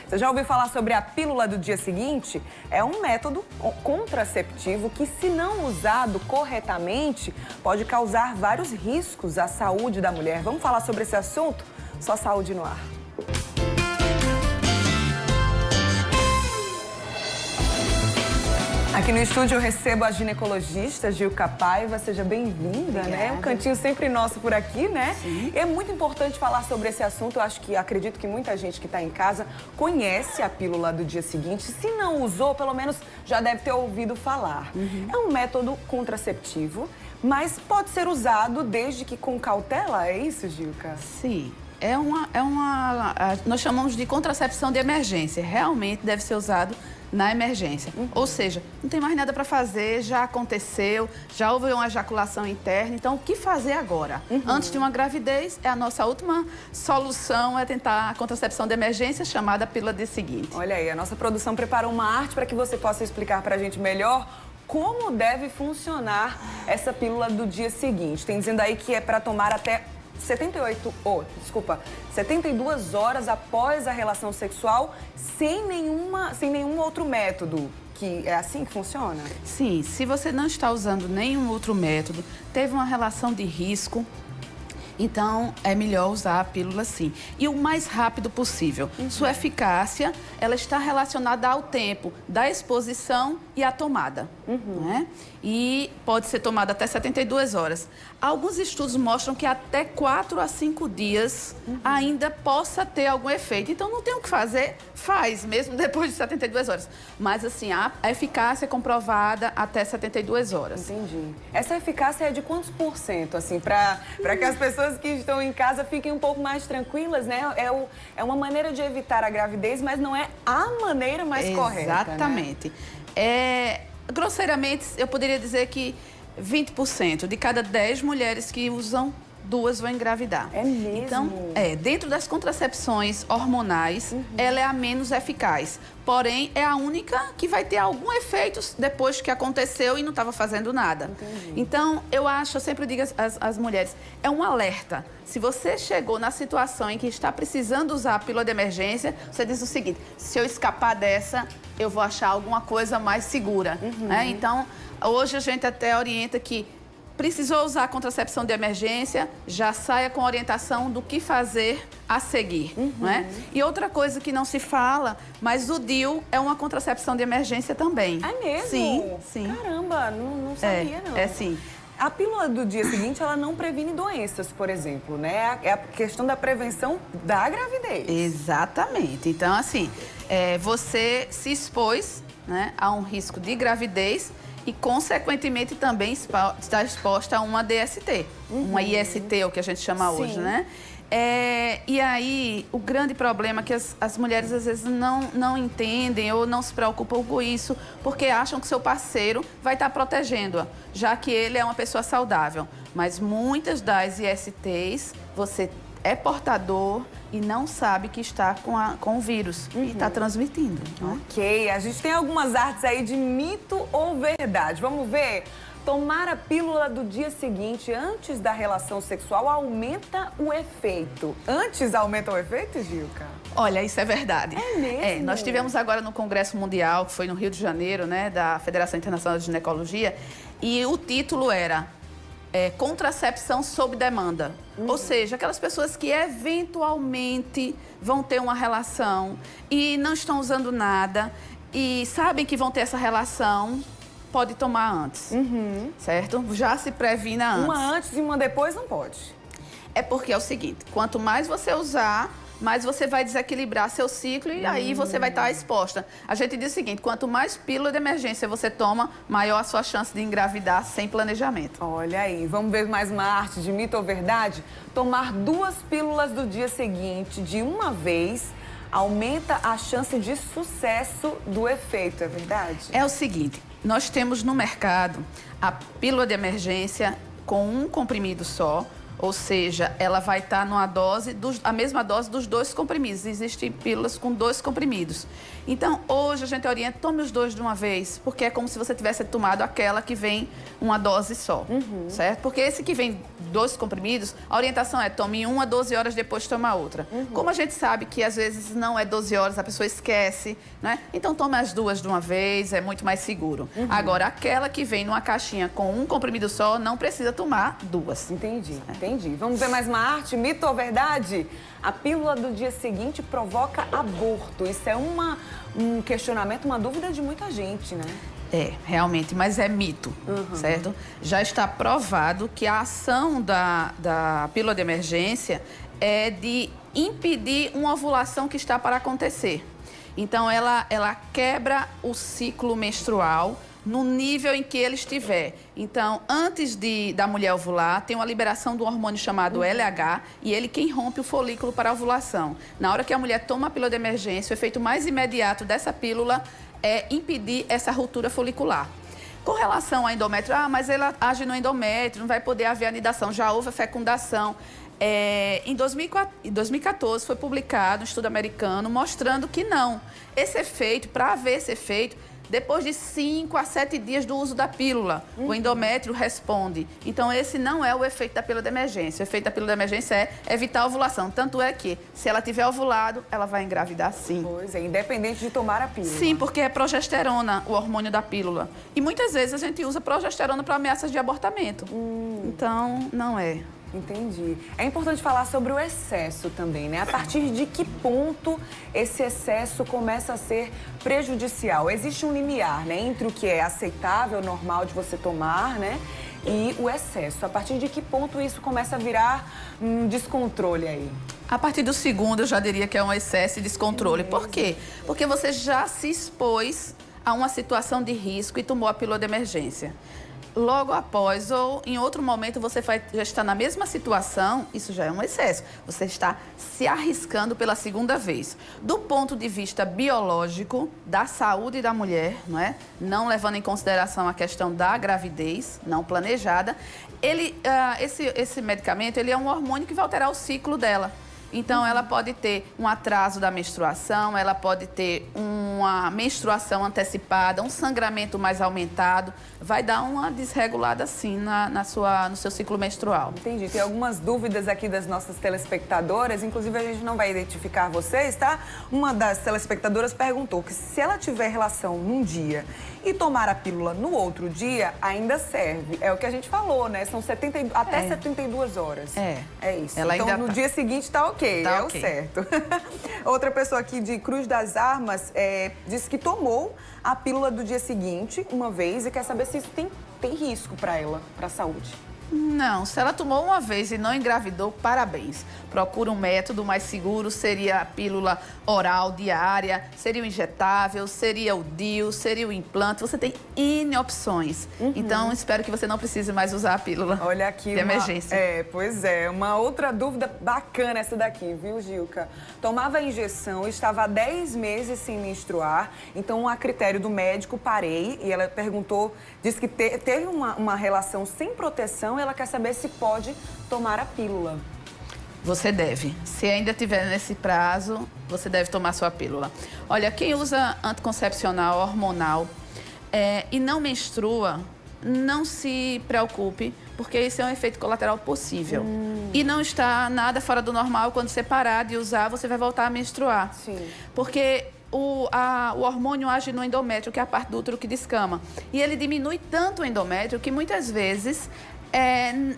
Você já ouviu falar sobre a pílula do dia seguinte? É um método contraceptivo que, se não usado corretamente, pode causar vários riscos à saúde da mulher. Vamos falar sobre esse assunto? Só Saúde no Ar. Aqui no estúdio eu recebo a ginecologista Gilca Paiva. Seja bem-vinda, né? Um cantinho sempre nosso por aqui, né? Sim. É muito importante falar sobre esse assunto. Eu acredito que muita gente que está em casa conhece a pílula do dia seguinte. Se não usou, pelo menos já deve ter ouvido falar. É um método contraceptivo, mas pode ser usado desde que com cautela, é isso, Gilca? Sim. Nós chamamos de contracepção de emergência. Realmente deve ser usado na emergência. Ou seja, não tem mais nada para fazer, já aconteceu, já houve uma ejaculação interna. Então, o que fazer agora? Antes de uma gravidez, a nossa última solução é tentar a contracepção de emergência, chamada pílula de seguinte. Olha aí, a nossa produção preparou uma arte para que você possa explicar para a gente melhor como deve funcionar essa pílula do dia seguinte. Tem dizendo aí que é para tomar até 72 horas após a relação sexual, sem nenhum outro método. Que é assim que funciona? Sim, se você não está usando nenhum outro método, teve uma relação de risco, então é melhor usar a pílula sim. E o mais rápido possível. Sua eficácia, ela está relacionada ao tempo da exposição e à tomada. Né? E pode ser tomada até 72 horas. Alguns estudos mostram que até 4 a 5 dias ainda possa ter algum efeito. Então não tem o que fazer, faz, mesmo depois de 72 horas. Mas assim, a eficácia é comprovada até 72 horas. Entendi. Essa eficácia é de quantos por cento, assim, para que as pessoas que estão em casa fiquem um pouco mais tranquilas, né? É uma maneira de evitar a gravidez, mas não é a maneira mais correta, né? Exatamente. Grosseiramente, eu poderia dizer que 20% de cada 10 mulheres que usam, 2 vão engravidar. É mesmo? Então, dentro das contracepções hormonais, ela é a menos eficaz. Porém, é a única que vai ter algum efeito depois que aconteceu e não estava fazendo nada. Entendi. Então, eu sempre digo às mulheres, é um alerta. Se você chegou na situação em que está precisando usar a pílula de emergência, você diz o seguinte: se eu escapar dessa, eu vou achar alguma coisa mais segura. Né? Então, hoje a gente até orienta que precisou usar a contracepção de emergência, já saia com orientação do que fazer a seguir. Né? E outra coisa que não se fala, mas o DIU é uma contracepção de emergência também. É mesmo? Sim, sim. Caramba, não sabia, não. É sim. A pílula do dia seguinte, ela não previne doenças, por exemplo, né? É a questão da prevenção da gravidez. Exatamente. Então, assim, você se expôs, né, a um risco de gravidez e, consequentemente, também está exposta a uma DST. Uma IST, o que a gente chama hoje, né? E aí, o grande problema é que as mulheres, às vezes, não entendem ou não se preocupam com isso, porque acham que seu parceiro vai estar protegendo-a, já que ele é uma pessoa saudável. Mas muitas das ISTs, você é portador e não sabe que está com o vírus e está transmitindo. Né? Ok, a gente tem algumas artes aí de mito ou verdade. Vamos ver? Tomar a pílula do dia seguinte, antes da relação sexual, aumenta o efeito. Antes aumenta o efeito, Gilca? Olha, isso é verdade. É mesmo? Nós tivemos agora no Congresso Mundial, que foi no Rio de Janeiro, né, da Federação Internacional de Ginecologia, e o título era contracepção sob demanda. Ou seja, aquelas pessoas que eventualmente vão ter uma relação e não estão usando nada e sabem que vão ter essa relação, pode tomar antes, certo? Já se previna antes. Uma antes e uma depois não pode. É porque é o seguinte, quanto mais você usar, mais você vai desequilibrar seu ciclo e aí você vai estar exposta. A gente diz o seguinte, quanto mais pílula de emergência você toma, maior a sua chance de engravidar sem planejamento. Olha aí, vamos ver mais uma arte de mito ou verdade? Tomar 2 pílulas do dia seguinte de uma vez aumenta a chance de sucesso do efeito, é verdade? É o seguinte, nós temos no mercado a pílula de emergência com um comprimido só, Ou seja, ela vai estar numa dose, a mesma dose dos 2 comprimidos. Existem pílulas com 2 comprimidos. Então, hoje a gente orienta, tome os 2 de uma vez, porque é como se você tivesse tomado aquela que vem uma dose só, certo? Porque esse que vem 2 comprimidos, a orientação é tome uma, 12 horas depois toma outra. Como a gente sabe que às vezes não é 12 horas, a pessoa esquece, né? Então tome as 2 de uma vez, é muito mais seguro. Agora, aquela que vem numa caixinha com um comprimido só, não precisa tomar 2. Entendi. Vamos ver mais uma arte, mito ou verdade? A pílula do dia seguinte provoca aborto. Isso é um questionamento, uma dúvida de muita gente, né? É, realmente, mas é mito, certo? Já está provado que a ação da pílula de emergência é de impedir uma ovulação que está para acontecer. Então, ela quebra o ciclo menstrual no nível em que ele estiver. Então, antes da mulher ovular, tem uma liberação do hormônio chamado LH e ele quem rompe o folículo para a ovulação. Na hora que a mulher toma a pílula de emergência, o efeito mais imediato dessa pílula é impedir essa ruptura folicular. Com relação ao endométrio, mas ela age no endométrio, não vai poder haver anidação, já houve a fecundação. Em 2014 foi publicado um estudo americano mostrando que não. Esse efeito, para haver esse efeito, depois de 5 a 7 dias do uso da pílula, o endométrio responde. Então, esse não é o efeito da pílula de emergência. O efeito da pílula de emergência é evitar a ovulação. Tanto é que, se ela tiver ovulado, ela vai engravidar sim. Pois é, independente de tomar a pílula. Sim, porque é progesterona, o hormônio da pílula. E muitas vezes a gente usa progesterona para ameaças de abortamento. Então, não é. Entendi. É importante falar sobre o excesso também, né? A partir de que ponto esse excesso começa a ser prejudicial? Existe um limiar, né? Entre o que é aceitável, normal de você tomar, né? E o excesso. A partir de que ponto isso começa a virar um descontrole aí? A partir do segundo, eu já diria que é um excesso e descontrole. Por quê? Porque você já se expôs a uma situação de risco e tomou a pílula de emergência. Logo após ou em outro momento você já está na mesma situação, isso já é um excesso. Você está se arriscando pela segunda vez. Do ponto de vista biológico, da saúde da mulher, não é? Não levando em consideração a questão da gravidez não planejada, esse medicamento ele é um hormônio que vai alterar o ciclo dela. Então, ela pode ter um atraso da menstruação, ela pode ter uma menstruação antecipada, um sangramento mais aumentado. Vai dar uma desregulada, sim, no seu ciclo menstrual. Entendi. Tem algumas dúvidas aqui das nossas telespectadoras. Inclusive, a gente não vai identificar vocês, tá? Uma das telespectadoras perguntou que se ela tiver relação num dia e tomar a pílula no outro dia, ainda serve. É o que a gente falou, né? São até 72 horas. É isso. Ela então, ainda no dia seguinte, tá ok. Tá é ok. O certo. Outra pessoa aqui de Cruz das Armas disse que tomou a pílula do dia seguinte uma vez e quer saber se isso tem risco para ela, para a saúde. Não, se ela tomou uma vez e não engravidou, parabéns. Procura um método mais seguro, seria a pílula oral diária, seria o injetável, seria o DIU, seria o implante. Você tem N opções. Então, espero que você não precise mais usar a pílula Olha aqui de emergência. Pois é. Uma outra dúvida bacana essa daqui, viu, Gilca? Tomava a injeção, estava há 10 meses sem menstruar, então, a critério do médico, parei. E ela perguntou, disse que teve uma relação sem proteção. Ela quer saber se pode tomar a pílula. Você deve. Se ainda tiver nesse prazo, você deve tomar sua pílula. Olha, quem usa anticoncepcional hormonal e não menstrua, não se preocupe, porque esse é um efeito colateral possível. E não está nada fora do normal. Quando você parar de usar, você vai voltar a menstruar. Sim. Porque o hormônio age no endométrio, que é a parte do útero que descama. E ele diminui tanto o endométrio que muitas vezes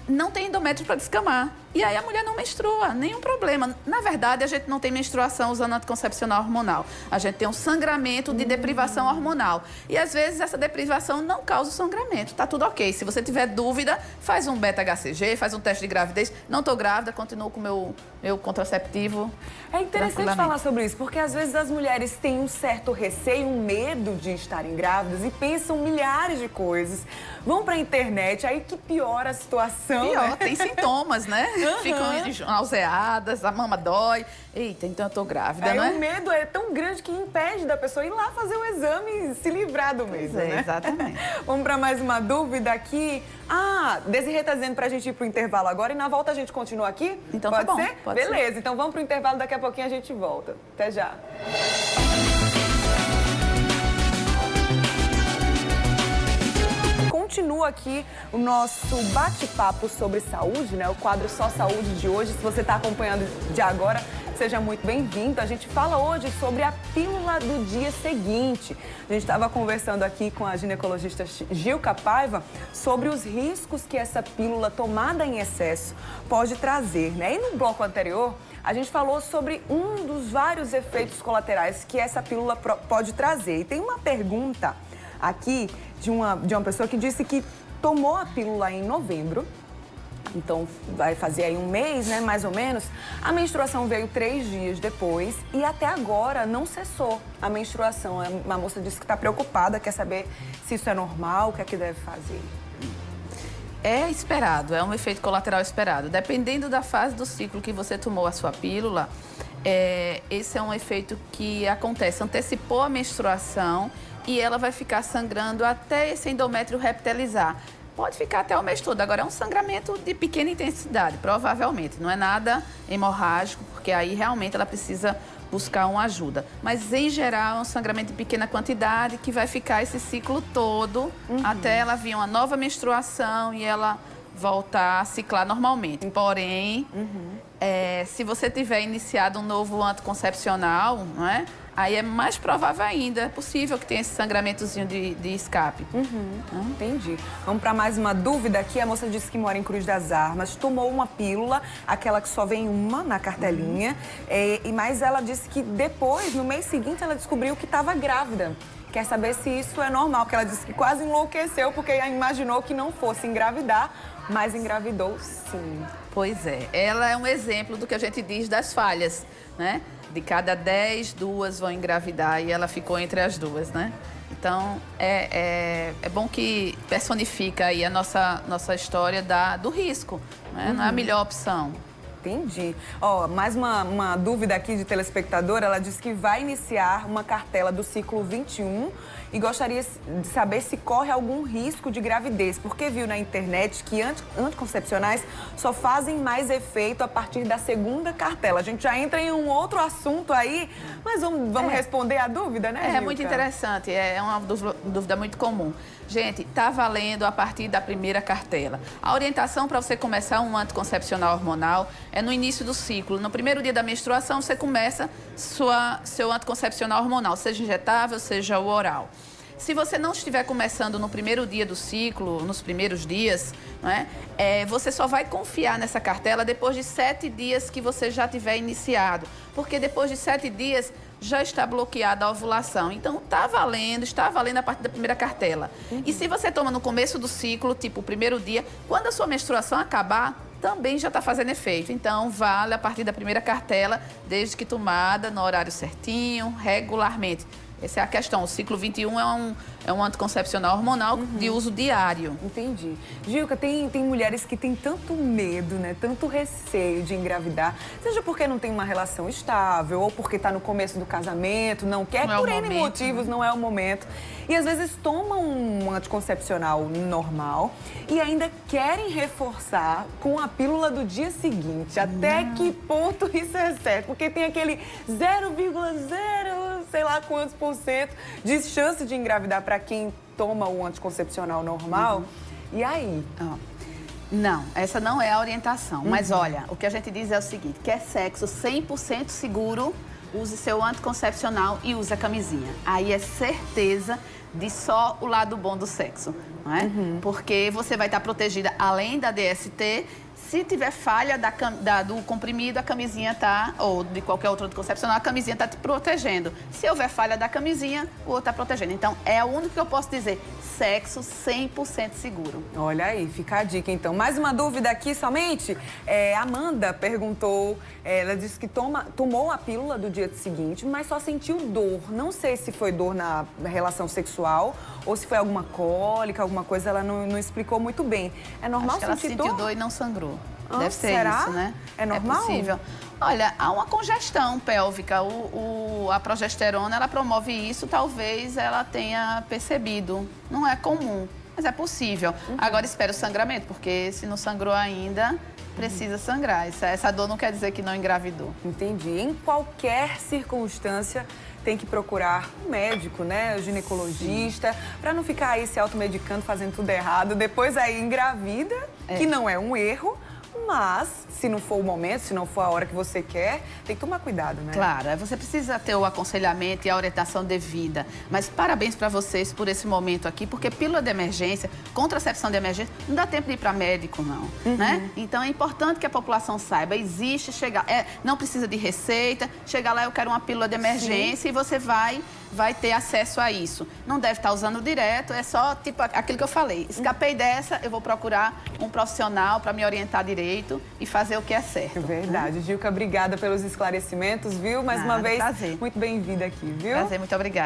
não tem endométrio para descamar. E aí a mulher não menstrua, nenhum problema. Na verdade, a gente não tem menstruação usando anticoncepcional hormonal. A gente tem um sangramento de deprivação hormonal. E às vezes essa deprivação não causa o sangramento. Tá tudo ok. Se você tiver dúvida, faz um beta-HCG, faz um teste de gravidez. Não estou grávida, continuo com o meu contraceptivo. É interessante falar sobre isso, porque às vezes as mulheres têm um certo receio, um medo de estarem grávidas e pensam milhares de coisas. Vão pra internet, aí que piora a situação. Pior, né? tem sintomas, né? Ficam nauseadas, a mama dói. Eita, então eu tô grávida, não é? O medo é tão grande que impede da pessoa ir lá fazer o exame e se livrar do medo, né? Exatamente. Vamos para mais uma dúvida aqui. Desirê tá dizendo pra gente ir pro intervalo agora e na volta a gente continua aqui? Então pode tá bom, ser? pode Beleza, ser. então vamos pro intervalo, daqui a pouquinho a gente volta. Até já. Continua aqui o nosso bate-papo sobre saúde, né? O quadro Só Saúde de hoje. Se você está acompanhando de agora, seja muito bem-vindo. A gente fala hoje sobre a pílula do dia seguinte. A gente estava conversando aqui com a ginecologista Gilca Paiva sobre os riscos que essa pílula tomada em excesso pode trazer, né? E no bloco anterior, a gente falou sobre um dos vários efeitos colaterais que essa pílula pode trazer. E tem uma pergunta aqui de uma pessoa que disse que tomou a pílula em novembro, então vai fazer aí um mês, né, mais ou menos. A menstruação veio 3 dias depois e até agora não cessou a menstruação. Uma moça disse que está preocupada, quer saber se isso é normal, o que é que deve fazer. É esperado, é um efeito colateral esperado. Dependendo da fase do ciclo que você tomou a sua pílula, esse é um efeito que acontece. Antecipou a menstruação e ela vai ficar sangrando até esse endométrio reptilizar. Pode ficar até o mês todo. Agora, é um sangramento de pequena intensidade, provavelmente. Não é nada hemorrágico, porque aí realmente ela precisa buscar uma ajuda. Mas, em geral, é um sangramento de pequena quantidade que vai ficar esse ciclo todo até ela vir uma nova menstruação e ela voltar a ciclar normalmente. Porém, se você tiver iniciado um novo anticoncepcional, não é? Aí é mais provável ainda, é possível que tenha esse sangramentozinho de escape. Entendi. Vamos para mais uma dúvida aqui. A moça disse que mora em Cruz das Armas, tomou uma pílula, aquela que só vem uma na cartelinha, mas ela disse que depois, no mês seguinte, ela descobriu que estava grávida. Quer saber se isso é normal, porque ela disse que quase enlouqueceu porque imaginou que não fosse engravidar, mas engravidou sim. Pois é, ela é um exemplo do que a gente diz das falhas, né? De cada 10, 2 vão engravidar e ela ficou entre as 2, né? Então, é bom que personifica aí a nossa história do risco, né? Não é a melhor opção. Entendi. Mais uma dúvida aqui de telespectadora. Ela disse que vai iniciar uma cartela do ciclo 21 e gostaria de saber se corre algum risco de gravidez, porque viu na internet que anticoncepcionais só fazem mais efeito a partir da segunda cartela. A gente já entra em um outro assunto aí, mas vamos responder a dúvida, né, Gilca? É muito interessante, é uma dúvida muito comum. Gente, tá valendo a partir da primeira cartela. A orientação para você começar um anticoncepcional hormonal é no início do ciclo. No primeiro dia da menstruação, você começa seu anticoncepcional hormonal, seja injetável, seja o oral. Se você não estiver começando no primeiro dia do ciclo, nos primeiros dias, não é? Você só vai confiar nessa cartela depois de 7 dias que você já tiver iniciado. Porque depois de 7 dias já está bloqueada a ovulação. Então, está valendo a partir da primeira cartela. E se você toma no começo do ciclo, tipo o primeiro dia, quando a sua menstruação acabar, também já está fazendo efeito. Então, vale a partir da primeira cartela, desde que tomada no horário certinho, regularmente. Essa é a questão. O ciclo 21 é um anticoncepcional hormonal de uso diário. Entendi. Gilca, tem mulheres que têm tanto medo, né? Tanto receio de engravidar, seja porque não tem uma relação estável ou porque está no começo do casamento, não quer, por N motivos, não é o momento. E às vezes tomam um anticoncepcional normal e ainda querem reforçar com a pílula do dia seguinte. Até que ponto isso é certo? Porque tem aquele 0,0, sei lá quantos por cento de chance de engravidar para quem toma o anticoncepcional normal. E aí? Não, essa não é a orientação. Mas olha, o que a gente diz é o seguinte: quer sexo 100% seguro, use seu anticoncepcional e use a camisinha. Aí é certeza de só o lado bom do sexo, não é? Porque você vai estar protegida além da DST. Se tiver falha do comprimido, a camisinha tá, ou de qualquer outro anticoncepcional, a camisinha tá te protegendo. Se houver falha da camisinha, o outro tá protegendo. Então, é o único que eu posso dizer: sexo 100% seguro. Olha aí, fica a dica então. Mais uma dúvida aqui somente. Amanda perguntou, ela disse que tomou a pílula do dia seguinte, mas só sentiu dor. Não sei se foi dor na relação sexual ou se foi alguma cólica, alguma coisa, ela não explicou muito bem. É normal sentir dor? Ela sentiu dor e não sangrou. Deve ser será? isso, né? É normal? É possível. Olha, há uma congestão pélvica. A progesterona, ela promove isso, talvez ela tenha percebido. Não é comum, mas é possível. Agora espera o sangramento, porque se não sangrou ainda, precisa sangrar. Essa dor não quer dizer que não engravidou. Entendi. Em qualquer circunstância, tem que procurar um médico, né? O ginecologista, para não ficar aí se automedicando, fazendo tudo errado. Depois aí engravida, que não é um erro. Mas, se não for o momento, se não for a hora que você quer, tem que tomar cuidado, né? Claro, você precisa ter o aconselhamento e a orientação devida. Mas parabéns para vocês por esse momento aqui, porque pílula de emergência, contracepção de emergência, não dá tempo de ir para médico, não. Né? Então é importante que a população saiba, existe, não precisa de receita, chegar lá, eu quero uma pílula de emergência e você vai ter acesso a isso. Não deve estar usando direto, é só tipo aquilo que eu falei. Escapei dessa, eu vou procurar um profissional para me orientar direito e fazer o que é certo. É verdade. Gilca, obrigada pelos esclarecimentos, viu? Mais uma vez, prazer. muito bem-vinda aqui, viu? Prazer, muito obrigada.